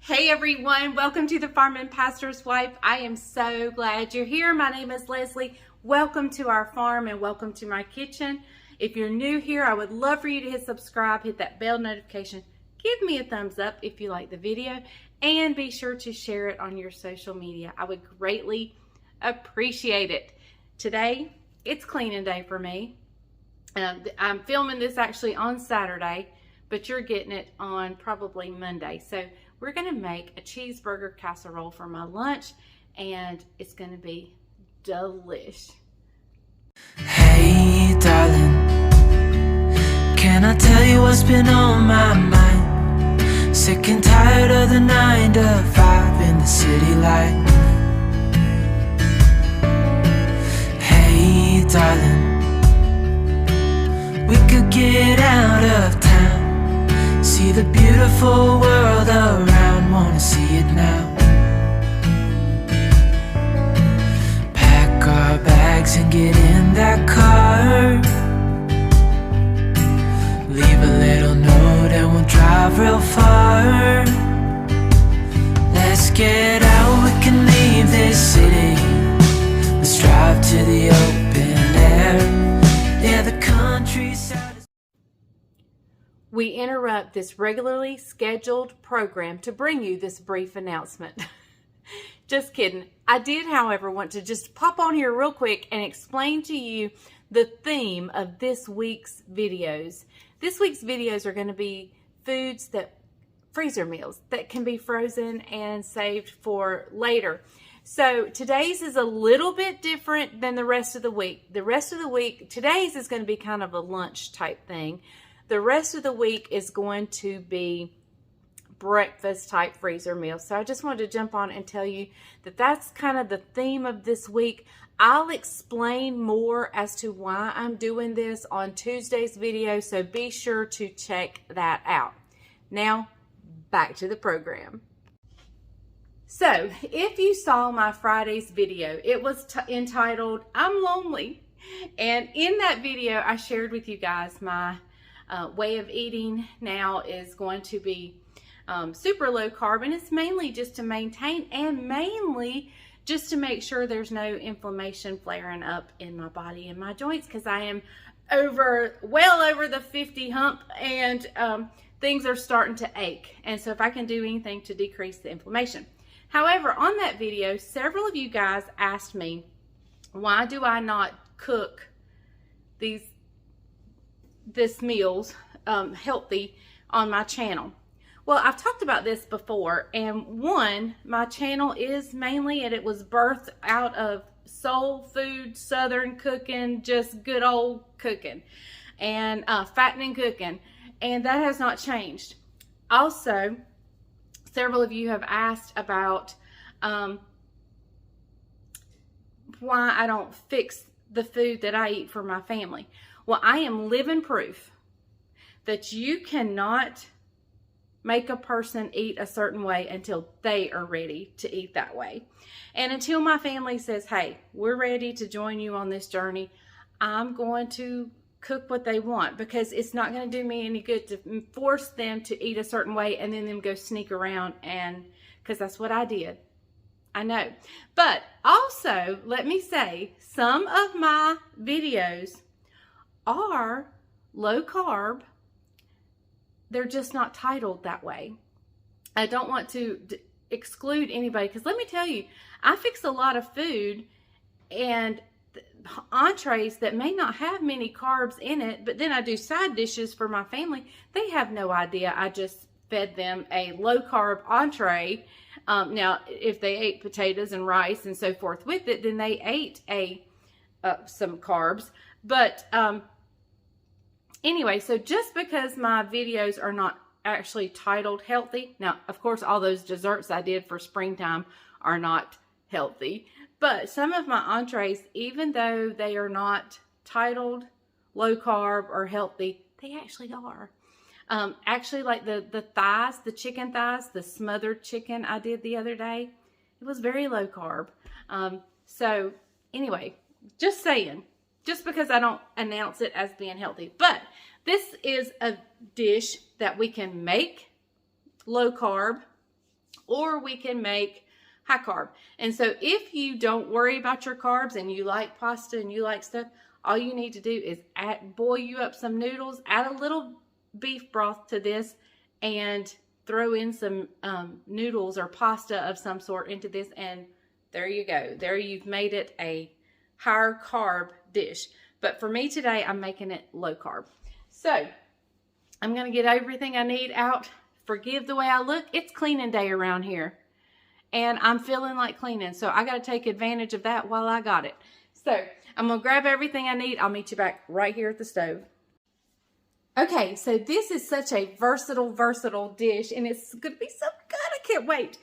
Hey everyone, welcome to the Farm and Pastor's Wife. I am so glad you're here. My name is Leslie. Welcome to our farm and welcome to my kitchen. If you're new here, I would love for you to hit subscribe, hit that bell notification, give me a thumbs up if you like the video, and be sure to share it on your social media. I would greatly appreciate it. Today, it's cleaning day for me. I'm filming this actually on Saturday, but you're getting it on probably Monday. So we're gonna make a cheeseburger casserole for my lunch, and it's gonna be delish. Hey darling, can I tell you what's been on my mind? Sick and tired of the 9 to 5 in the city life. Hey darling, we could get out of town, see the beautiful world around, wanna see it now. Pack our bags and get in that car, leave a little note and we'll drive real far. Let's get out, we can leave this city, let's drive to the open air. Yeah, the countryside. We interrupt this regularly scheduled program to bring you this brief announcement. Just kidding. I did, however, want to just pop on here real quick and explain to you the theme of this week's videos. This week's videos are going to be foods that, freezer meals that can be frozen and saved for later. So today's is a little bit different than the rest of the week. The rest of the week, today's is going to be kind of a lunch type thing. The rest of the week is going to be breakfast type freezer meals. So I just wanted to jump on and tell you that that's kind of the theme of this week. I'll explain more as to why I'm doing this on Tuesday's video, so be sure to check that out. Now, back to the program. So, if you saw my Friday's video, it was entitled, I'm Lonely. And in that video, I shared with you guys my way of eating now is going to be super low carb, and it's mainly just to maintain and mainly just to make sure there's no inflammation flaring up in my body and my joints, because I am well over the 50 hump, and things are starting to ache. And so if I can do anything to decrease the inflammation. However, on that video, several of you guys asked me, why do I not cook this meals healthy on my channel? Well, I've talked about this before, and one, my channel is mainly, and it was birthed out of soul food, southern cooking, just good old cooking, and fattening cooking, and that has not changed. Also, several of you have asked about why I don't fix the food that I eat for my family. Well, I am living proof that you cannot make a person eat a certain way until they are ready to eat that way. And until my family says, hey, we're ready to join you on this journey, I'm going to cook what they want, because it's not going to do me any good to force them to eat a certain way and then them go sneak around, and because that's what I did. I know. But also, let me say, some of my videos are low carb. They're just not titled that way. I don't want to exclude anybody, because let me tell you, I fix a lot of food and entrees that may not have many carbs in it, but then I do side dishes for my family. They have no idea I just fed them a low carb entree. Now, if they ate potatoes and rice and so forth with it, then they ate some carbs. But anyway, so just because my videos are not actually titled healthy, now, of course, all those desserts I did for springtime are not healthy, but some of my entrees, even though they are not titled low carb or healthy, they actually are. Actually, like the thighs, the chicken thighs, the smothered chicken I did the other day, it was very low carb. So anyway, just saying, just because I don't announce it as being healthy. But this is a dish that we can make low carb or we can make high carb. And so if you don't worry about your carbs and you like pasta and you like stuff, all you need to do is boil you up some noodles, add a little beef broth to this, and throw in some noodles or pasta of some sort into this, and there you go. There you've made it a higher carb dish. But for me today, I'm making it low carb. So I'm going to get everything I need out. Forgive the way I look. It's cleaning day around here, and I'm feeling like cleaning, so I got to take advantage of that while I got it. So I'm going to grab everything I need. I'll meet you back right here at the stove. Okay, so this is such a versatile dish, and it's going to be so good. I can't wait.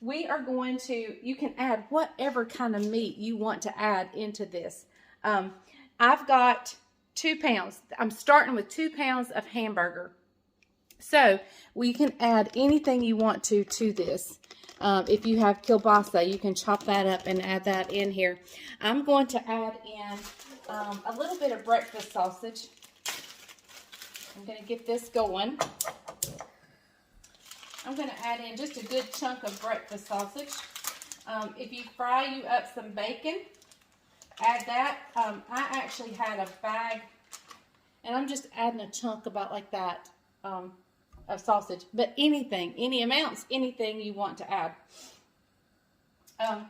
We are going to, you can add whatever kind of meat you want to add into this. I've got 2 pounds. I'm starting with 2 pounds of hamburger. So we can add anything you want to this. If you have kielbasa, you can chop that up and add that in here. I'm going to add in a little bit of breakfast sausage. I'm going to get this going. I'm going to add in just a good chunk of breakfast sausage. If you fry you up some bacon, add that. I actually had a bag, and I'm just adding a chunk about like that of sausage. But anything, any amounts, anything you want to add. I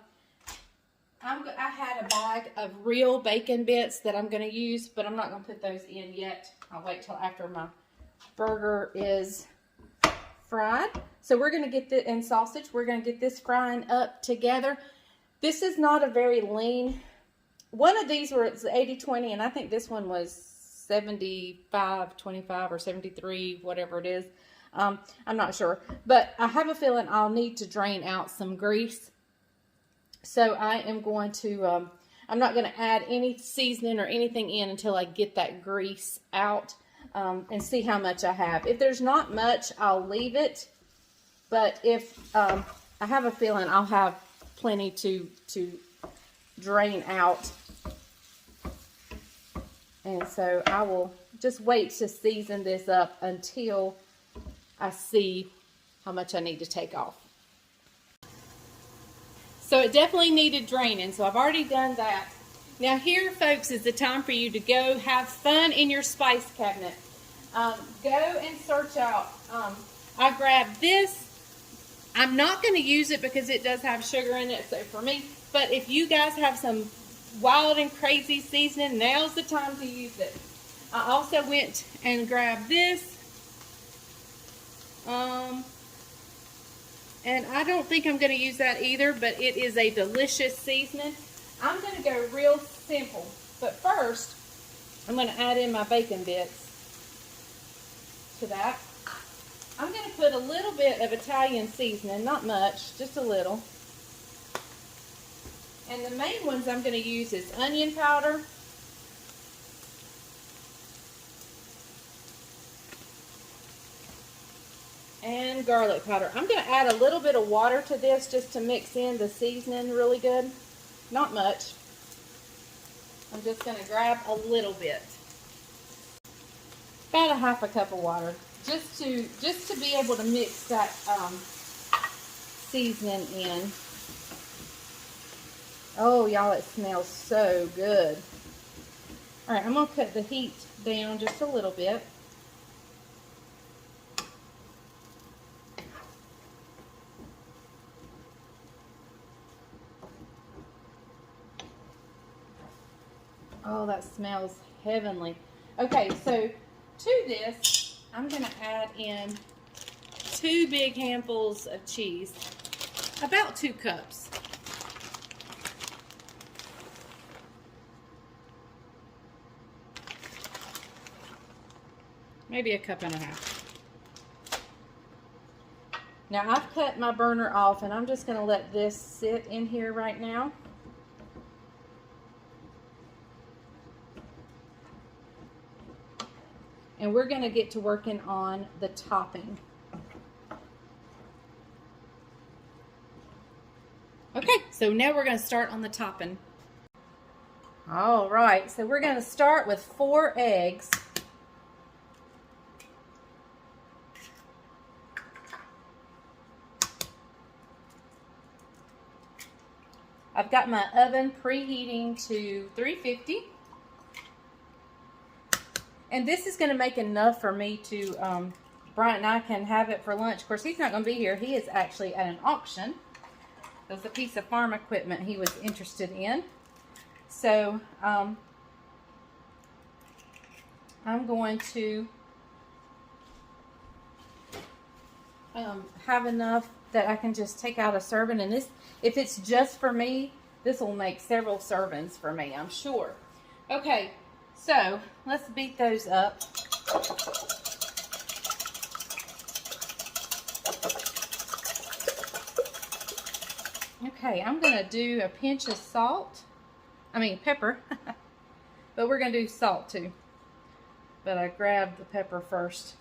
had a bag of real bacon bits that I'm going to use, but I'm not going to put those in yet. I'll wait till after my burger is fried. So we're going to get this, and sausage, we're going to get this frying up together. This is not a very lean. One of these was 80-20, and I think this one was 75-25 or 73, whatever it is. I'm not sure, but I have a feeling I'll need to drain out some grease. So I am going to, I'm not going to add any seasoning or anything in until I get that grease out and see how much I have. If there's not much, I'll leave it. But if I have a feeling I'll have plenty to drain out. And so I will just wait to season this up until I see how much I need to take off. So it definitely needed draining, so I've already done that. Now here, folks, is the time for you to go have fun in your spice cabinet. Go and search out. I grabbed this. I'm not going to use it because it does have sugar in it, so for me. But if you guys have some wild and crazy seasoning, now's the time to use it. I also went and grabbed this. And I don't think I'm going to use that either, but it is a delicious seasoning. I'm going to go real simple. But first, I'm going to add in my bacon bits to that. I'm going to put a little bit of Italian seasoning, not much, just a little. And the main ones I'm going to use is onion powder, and garlic powder. I'm going to add a little bit of water to this just to mix in the seasoning really good. Not much. I'm just going to grab a little bit. About a half a cup of water. Just to be able to mix that seasoning in. Oh, y'all, it smells so good. All right, I'm going to cut the heat down just a little bit. Oh, that smells heavenly. Okay, so to this, I'm going to add in 2 big handfuls of cheese, about 2 cups. Maybe a cup and a half. Now I've cut my burner off, and I'm just going to let this sit in here right now. And we're going to get to working on the topping. Okay, so now we're going to start on the topping. All right, so we're going to start with 4 eggs. I've got my oven preheating to 350. And this is going to make enough for me to, Bryant and I can have it for lunch. Of course, he's not going to be here. He is actually at an auction. There's a piece of farm equipment he was interested in. So, I'm going to have enough that I can just take out a serving. And this, if it's just for me, this will make several servings for me, I'm sure. Okay, so let's beat those up. Okay, I'm going to do a pinch of pepper. But we're going to do salt too. But I grabbed the pepper first.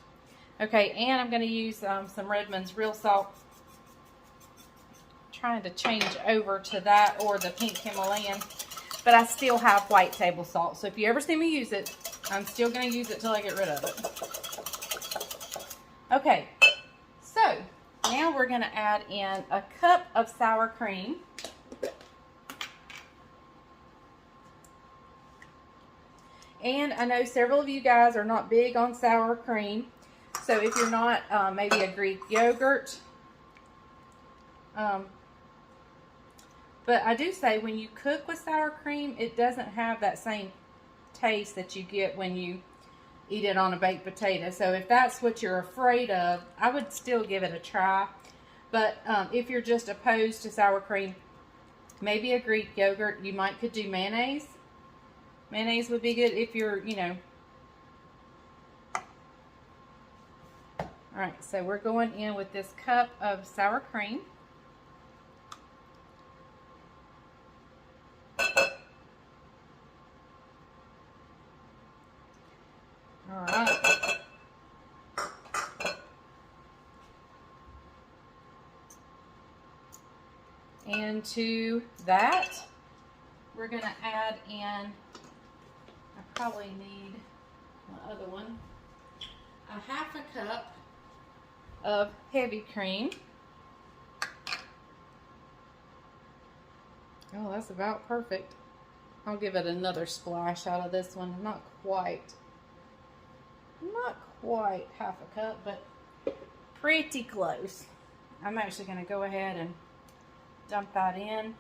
Okay, and I'm going to use some Redmond's real salt. Trying to change over to that or the pink Himalayan. But I still have white table salt. So if you ever see me use it, I'm still going to use it till I get rid of it. Okay, so now we're going to add in a cup of sour cream. And I know several of you guys are not big on sour cream. So if you're not, maybe a Greek yogurt. But I do say when you cook with sour cream, it doesn't have that same taste that you get when you eat it on a baked potato. So if that's what you're afraid of, I would still give it a try. But if you're just opposed to sour cream, maybe a Greek yogurt. You could do mayonnaise. Mayonnaise would be good if you're, Alright, so we're going in with this cup of sour cream. Alright. And to that, we're going to add in, I probably need my other one, a half a cup of heavy cream. Oh, that's about perfect. I'll give it another splash out of this one. Not quite half a cup, but pretty close. I'm actually going to go ahead and dump that in.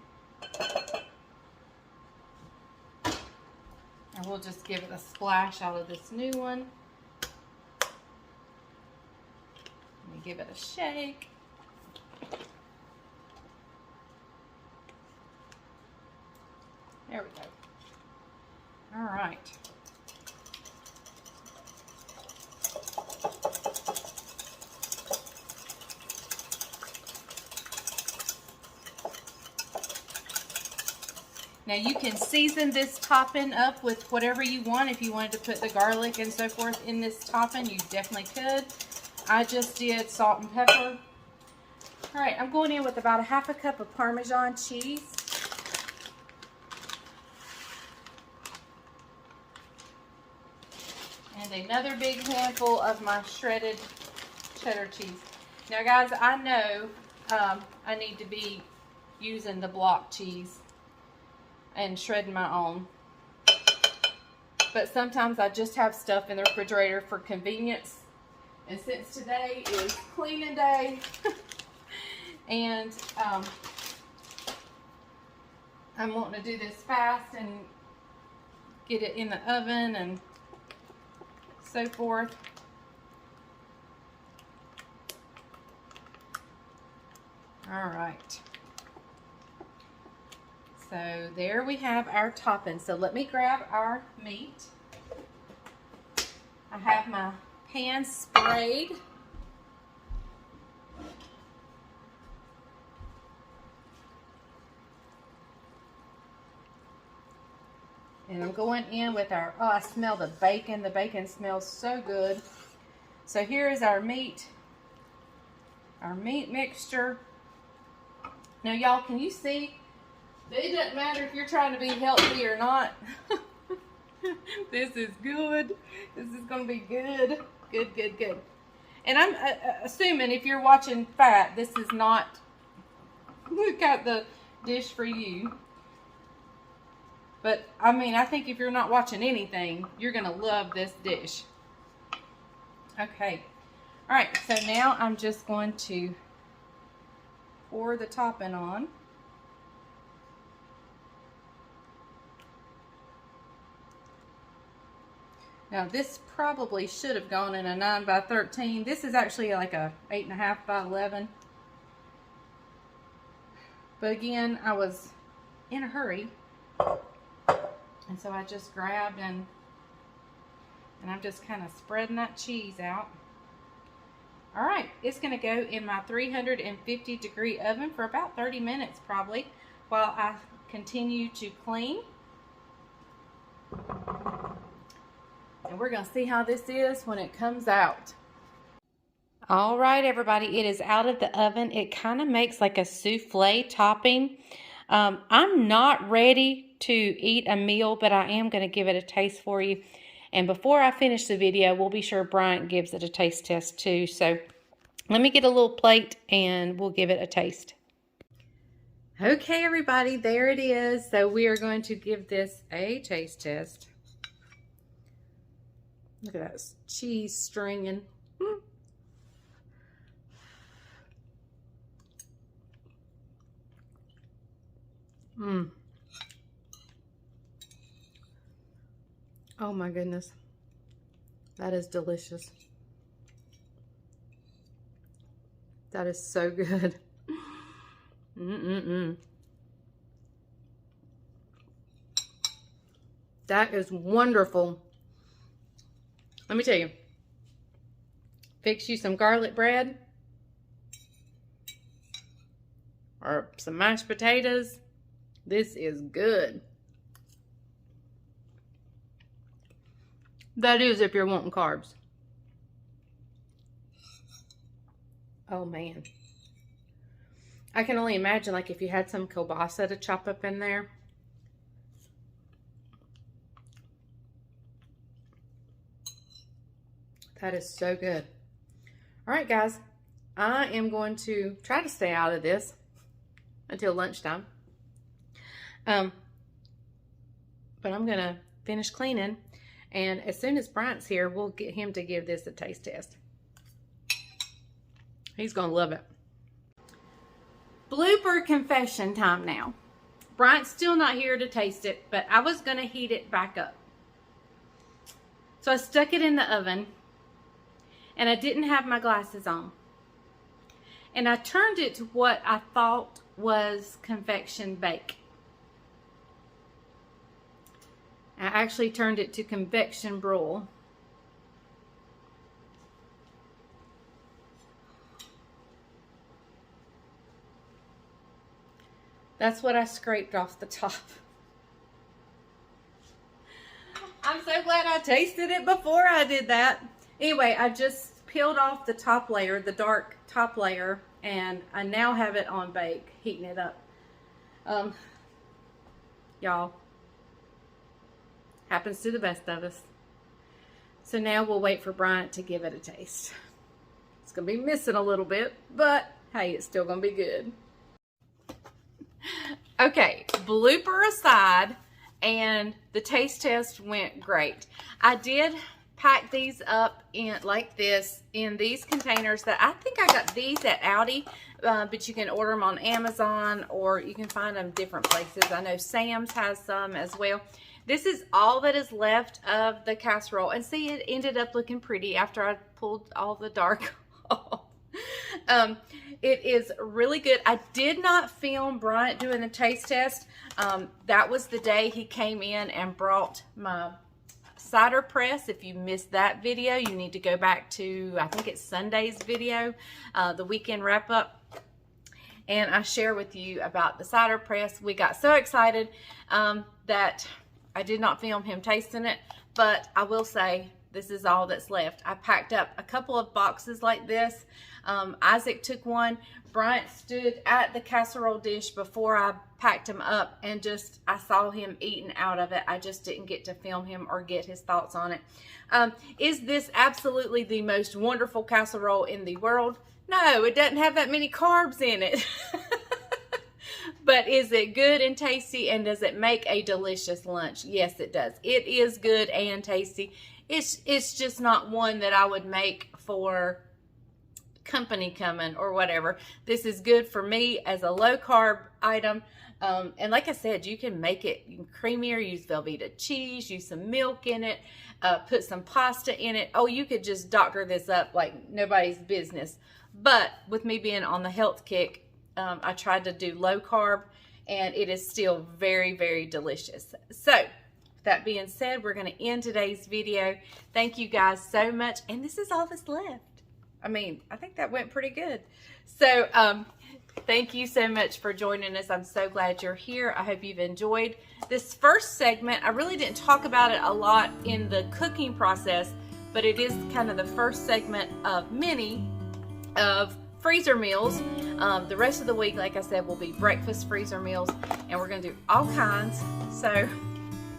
And we'll just give it a splash out of this new one. Let me give it a shake. There we go. All right. Now you can season this topping up with whatever you want. If you wanted to put the garlic and so forth in this topping, you definitely could. I just did salt and pepper. All right, I'm going in with about a half a cup of Parmesan cheese. And another big handful of my shredded cheddar cheese. Now guys, I know I need to be using the block cheese and shredding my own. But sometimes I just have stuff in the refrigerator for convenience. And since today is cleaning day, and I'm wanting to do this fast and get it in the oven and so forth. All right. So there we have our topping. So let me grab our meat. I have my pan sprayed. And I'm going in with our, oh, I smell the bacon. The bacon smells so good. So here is our meat mixture. Now y'all, can you see? It doesn't matter if you're trying to be healthy or not. This is good. This is going to be good. Good, good, good. And I'm assuming if you're watching fat, this is not, we've got the dish for you. But, I mean, I think if you're not watching anything, you're going to love this dish. Okay. All right, so now I'm just going to pour the topping on. Now, this probably should have gone in a 9 by 13. This is actually like a 8.5 by 11. But again, I was in a hurry. And so I just grabbed and I'm just kind of spreading that cheese out. All right, it's going to go in my 350 degree oven for about 30 minutes probably while I continue to clean. And we're going to see how this is when it comes out. All right, everybody, it is out of the oven. It kind of makes like a souffle topping. I'm not ready to eat a meal, but I am going to give it a taste for you. And before I finish the video, we'll be sure Bryant gives it a taste test too. So let me get a little plate and we'll give it a taste. Okay, everybody, there it is. So we are going to give this a taste test. Look at that cheese stringing. Oh my goodness. That is delicious. That is so good. That is wonderful. Let me tell you. Fix you some garlic bread. Or some mashed potatoes. This is good. That is if you're wanting carbs. Oh man. I can only imagine like if you had some kielbasa to chop up in there. That is so good. All right, guys. I am going to try to stay out of this until lunchtime. But I'm going to finish cleaning. And as soon as Bryant's here, we'll get him to give this a taste test. He's going to love it. Blooper confession time now. Bryant's still not here to taste it, but I was going to heat it back up. So I stuck it in the oven, and I didn't have my glasses on. And I turned it to what I thought was convection bake. I actually turned it to convection broil. That's what I scraped off the top. I'm so glad I tasted it before I did that. Anyway, I just peeled off the top layer, the dark top layer, and I now have it on bake, heating it up. Y'all. Happens to the best of us. So now we'll wait for Bryant to give it a taste. It's going to be missing a little bit, but hey, it's still going to be good. Okay, blooper aside, and the taste test went great. I did pack these up in like this in these containers that I think I got these at Aldi, but you can order them on Amazon or you can find them different places. I know Sam's has some as well. This is all that is left of the casserole. And see, it ended up looking pretty after I pulled all the dark off. It is really good. I did not film Bryant doing the taste test. That was the day he came in and brought my cider press. If you missed that video, you need to go back to, I think it's Sunday's video, the weekend wrap up. And I share with you about the cider press. We got so excited that I did not film him tasting it, but I will say this is all that's left. I packed up a couple of boxes like this. Isaac took one. Bryant stood at the casserole dish before I packed him up, and just I saw him eating out of it. I just didn't get to film him or get his thoughts on it. Is this absolutely the most wonderful casserole in the world? No, it doesn't have that many carbs in it. But is it good and tasty, and does it make a delicious lunch? Yes, it does. It is good and tasty. It's just not one that I would make for company coming or whatever. This is good for me as a low carb item. And like I said, you can make it creamier, use Velveeta cheese, use some milk in it, put some pasta in it. Oh, you could just doctor this up like nobody's business. But with me being on the health kick, I tried to do low carb, and it is still very, very delicious. So that being said, we're going to end today's video. Thank you guys so much. And this is all that's left. I mean, I think that went pretty good. So, thank you so much for joining us. I'm so glad you're here. I hope you've enjoyed this first segment. I really didn't talk about it a lot in the cooking process, but it is kind of the first segment of many of freezer meals. The rest of the week, like I said, will be breakfast freezer meals, and we're going to do all kinds. So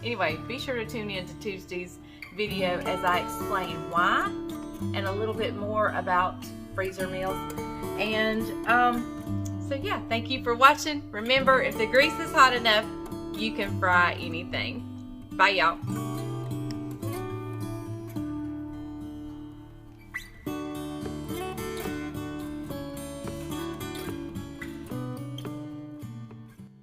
anyway, be sure to tune in to Tuesday's video as I explain why and a little bit more about freezer meals. And so yeah, thank you for watching. Remember, if the grease is hot enough, you can fry anything. Bye, y'all.